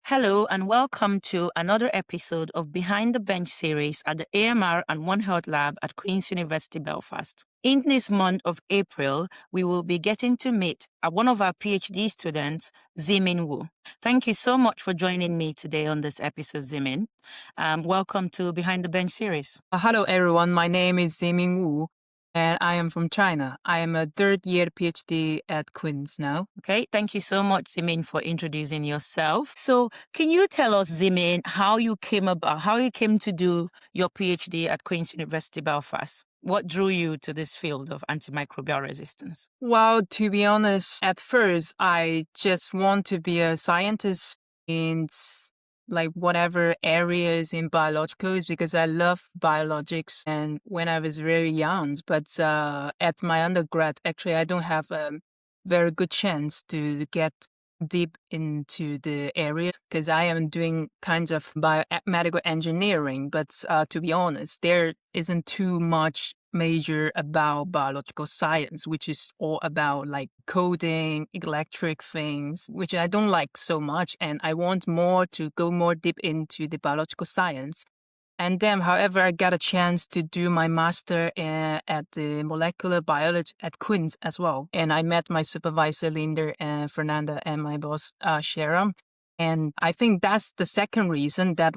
Hello, and welcome to another episode of Behind the Bench series at the AMR and One Health Lab at Queen's University Belfast. In this month of April, we will be getting to meet one of our PhD students, Ziming Wu. Thank you so much for joining me today on this episode, Ziming. Welcome to Behind the Bench series. Hello, everyone. My name is Ziming Wu, and I am from China. I am a third-year PhD at Queen's now. Okay, thank you so much, Ziming, for introducing yourself. So, can you tell us, Ziming, how you came to do your PhD at Queen's University Belfast? What drew you to this field of antimicrobial resistance? Well, to be honest, at first, I just want to be a scientist in like whatever areas in biologicals because I love biologics and when I was very young. But at my undergrad, actually, I don't have a very good chance to get deep into the area because I am doing kinds of biomedical engineering. But to be honest, there isn't too much major about biological science, which is all about like coding, electric things, which I don't like so much. And I want more to go more deep into the biological science. And then, however, I got a chance to do my master at the molecular biology at Queen's as well. And I met my supervisor, Linda and Fernanda, and my boss, Sharon. And I think that's the second reason that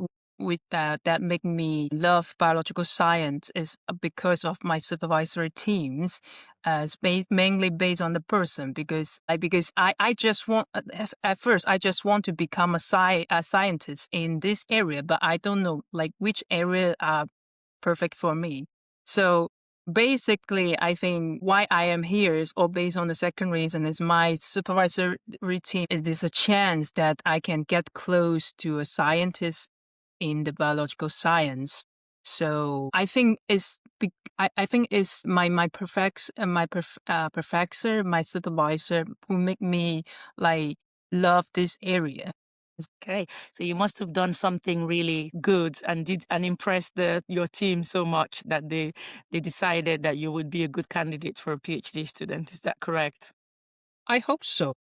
that make me love biological science is because of my supervisory teams, mainly based on the person. Because I just want at first I just want to become a scientist in this area, but I don't know like which area are perfect for me. So basically, I think why I am here is all based on the second reason is my supervisory team. It is a chance that I can get close to a scientist in the biological science. So I think it's my professor, my supervisor who make me like love this area. Okay, so you must have done something really good and impressed your team so much that they decided that you would be a good candidate for a PhD student. Is that correct? I hope so.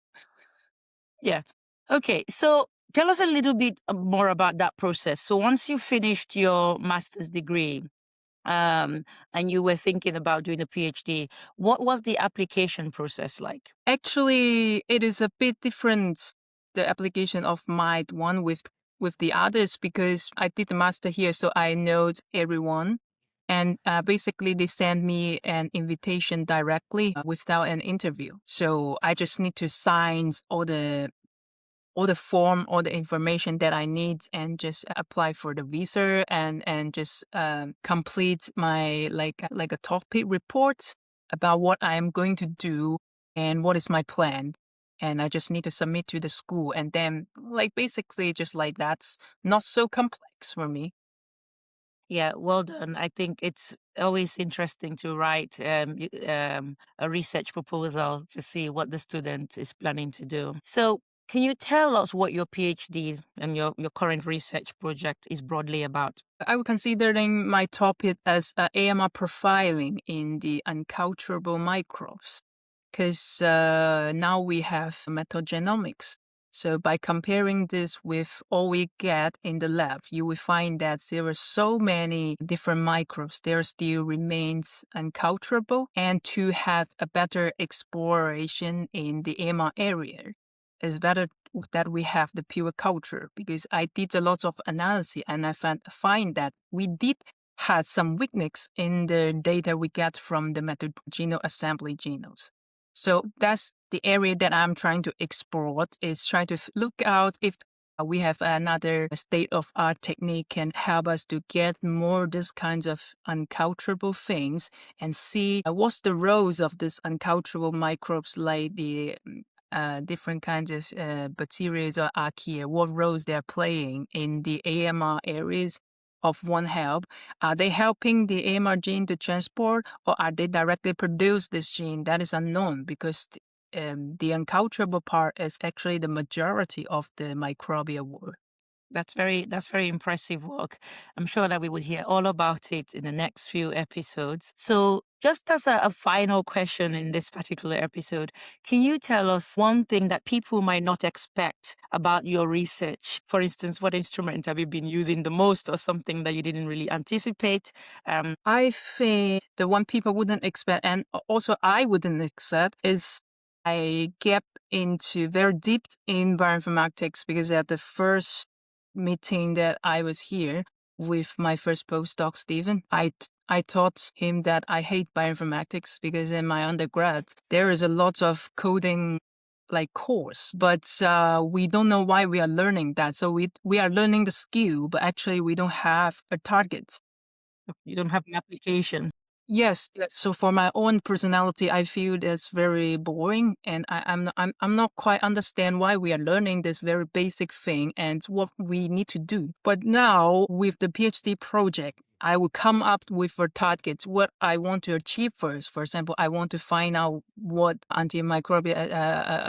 Yeah. Okay, so tell us a little bit more about that process. So once you finished your master's degree, and you were thinking about doing a PhD, what was the application process like? Actually, it is a bit different, the application of my one with the others because I did the master here, so I know everyone. And basically, they send me an invitation directly without an interview. So I just need to sign all the form, all the information that I need, and just apply for the visa and just complete my like a topic report about what I am going to do and what is my plan. And I just need to submit to the school, and then like basically just like that's not so complex for me. Yeah, well done. I think it's always interesting to write a research proposal to see what the student is planning to do. So, can you tell us what your PhD and your current research project is broadly about? I would considering my topic as AMR profiling in the unculturable microbes, because now we have metagenomics. So by comparing this with all we get in the lab, you will find that there are so many different microbes. There still remains unculturable, and to have a better exploration in the AMR area, it's better that we have the pure culture because I did a lot of analysis and I find that we did have some weakness in the data we get from the metagenome assembly genomes. So that's the area that I'm trying to explore is trying to look out if we have another state-of-art technique can help us to get more this kinds of unculturable things and see what's the roles of these unculturable microbes like the different kinds of bacteria or archaea, what roles they're playing in the AMR areas of One Health. Are they helping the AMR gene to transport, or are they directly produce this gene? That is unknown because the unculturable part is actually the majority of the microbial world. That's very impressive work. I'm sure that we would hear all about it in the next few episodes. So just as a final question in this particular episode, can you tell us one thing that people might not expect about your research? For instance, what instrument have you been using the most or something that you didn't really anticipate? I think the one people wouldn't expect, and also I wouldn't expect, is I get into very deep in bioinformatics because at the first meeting that I was here with my first postdoc, Stephen, I taught him that I hate bioinformatics because in my undergrad, there is a lot of coding like course, but we don't know why we are learning that. So we are learning the skill, but actually we don't have a target. You don't have an application. Yes, yes. So for my own personality, I feel that's very boring, and I'm not quite understand why we are learning this very basic thing and what we need to do. But now with the PhD project, I will come up with a target, what I want to achieve first. For example, I want to find out what antimicrobial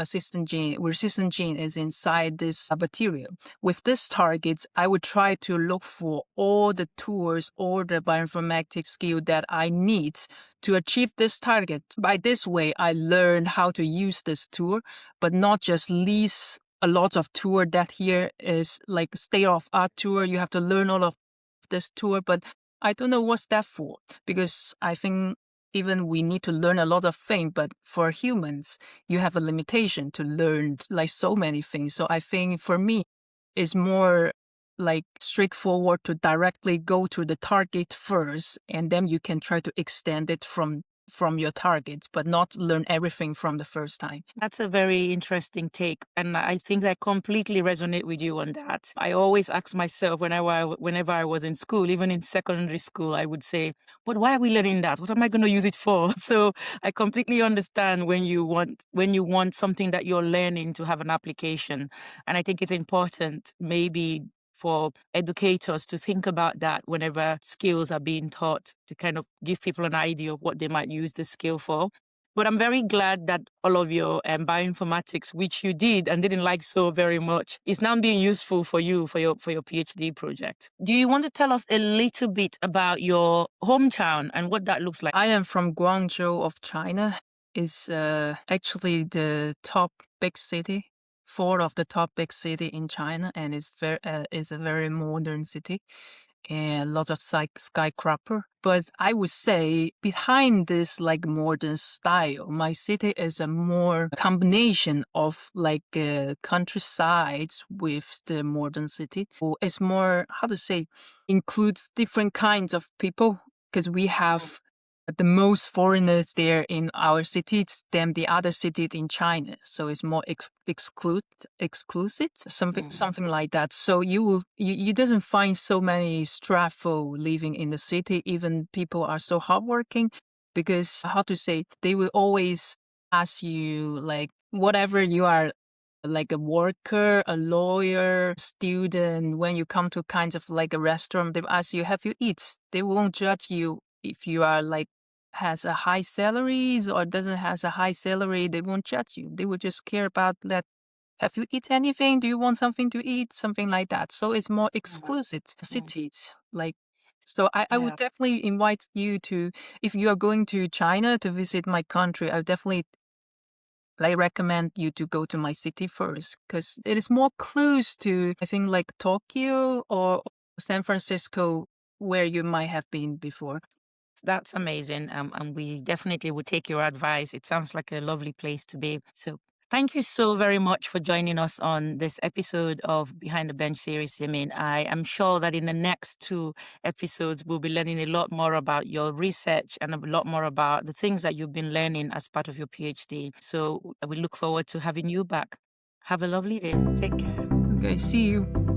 resistant gene is inside this bacteria. With this target, I would try to look for all the tools, all the bioinformatics skill that I need to achieve this target. By this way, I learn how to use this tool, but not just lease a lot of tool that here is like state-of-art tool. You have to learn all of this tool, but I don't know what's that for, because I think even we need to learn a lot of things, but for humans, you have a limitation to learn like so many things. So I think for me, it's more like straightforward to directly go to the target first, and then you can try to extend it from your targets, but not learn everything from the first time. That's a very interesting take. And I think I completely resonate with you on that. I always ask myself whenever I was in school, even in secondary school, I would say, but why are we learning that? What am I going to use it for? So I completely understand when you want something that you're learning to have an application. And I think it's important maybe for educators to think about that whenever skills are being taught, to kind of give people an idea of what they might use the skill for. But I'm very glad that all of your bioinformatics, which you did and didn't like so very much, is now being useful for you for your PhD project. Do you want to tell us a little bit about your hometown and what that looks like? I am from Guangzhou of China. It's actually the top big city, fourth of the top big city in China, and it's a very modern city and lots of skyscraper. But I would say behind this like modern style, my city is a more combination of like countrysides with the modern city. It's more, how to say, includes different kinds of people because we have the most foreigners there in our cities than the other cities in China. So it's more exclusive, something like that. So you doesn't find so many straffo living in the city. Even people are so hardworking because, how to say, they will always ask you like whatever you are, like a worker, a lawyer, student. When you come to kinds of like a restaurant, they will ask you, have you eat? They won't judge you if you are like has a high salaries or doesn't has a high salary. They won't judge you. They will just care about that. Have you eat anything? Do you want something to eat? Something like that. So it's more exclusive cities. Like, so I would definitely invite you to, if you are going to China to visit my country, I would definitely recommend you to go to my city first because it is more close to, I think, like Tokyo or San Francisco, where you might have been before. That's amazing. And we definitely would take your advice. It sounds like a lovely place to be. So thank you so very much for joining us on this episode of Behind the Bench series, Ziming. I am sure that in the next 2 episodes, we'll be learning a lot more about your research and a lot more about the things that you've been learning as part of your PhD. So we look forward to having you back. Have a lovely day. Take care. Okay, see you.